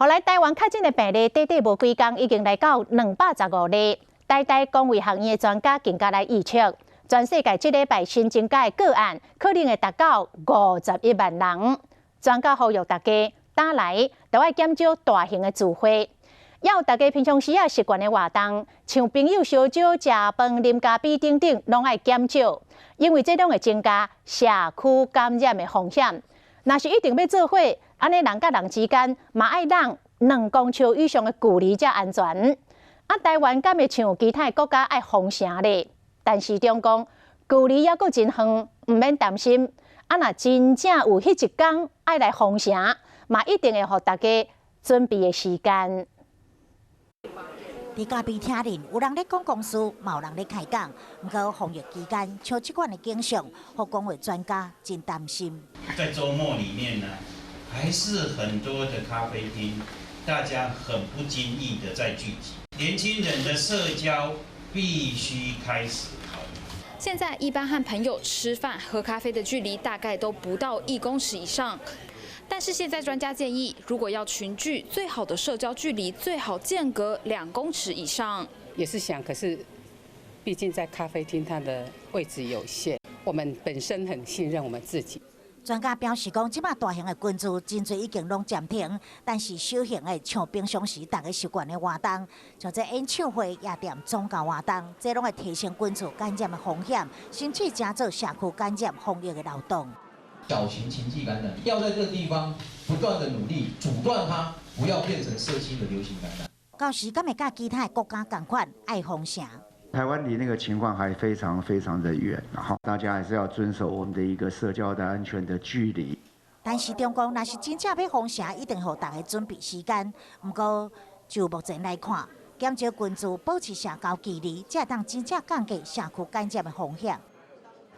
后来台湾确诊的病例短短无几天，已经来到215例。台大公卫学院的专家更加来预测，全世界这礼拜新增加的个案可能会达到51万人。专家呼吁大家打来都要减少大型的聚会，要大家平常时习惯的活动，像朋友烧酒、食饭、啉咖啡等等，拢要减少，因为这拢会增加社区感染的风险。若是一定要做伙，安尼人甲人之间嘛爱让2公尺以上的距离才安全。台湾敢会像其他国家爱封城咧？但是中讲距离还阁真远，唔免担心。若真正有迄一天爱来封城，嘛一定会互大家准备的时间。伫咖啡厅里，有人咧讲公司，嘛有人咧开讲。不过防疫期间，像这款的景象，互公卫专家真担心。在周末里面呢，还是很多的咖啡厅，大家很不经意的在聚集。年轻人的社交必须开始考虑。现在一般和朋友吃饭、喝咖啡的距离大概都不到1公尺以上。但是现在专家建议，如果要群聚，最好的社交距离最好间隔2公尺以上。也是想，可是毕竟在咖啡厅它的位置有限，我们本身很信任我们自己。专家表示讲，即马大型的群聚真侪已经拢暂停，但是小型的像平常时大家习惯的活动，像这演唱会、夜店、宗教活动，这拢会提升群聚感染的风险，甚至加做社区感染防疫的漏洞。小型情境感染要在这个地方不断的努力，阻断它，不要变成社区的流行感染。到时敢会甲其他国家同款爱封城？台湾离那个情况还非常的远，然后大家还是要遵守我们的一个社交的安全的距离。但是中共若是真正要封城，一定互大家准备时间。不过就目前来看，减少群聚，保持社交距离，才会当真正降低社区感染的风险。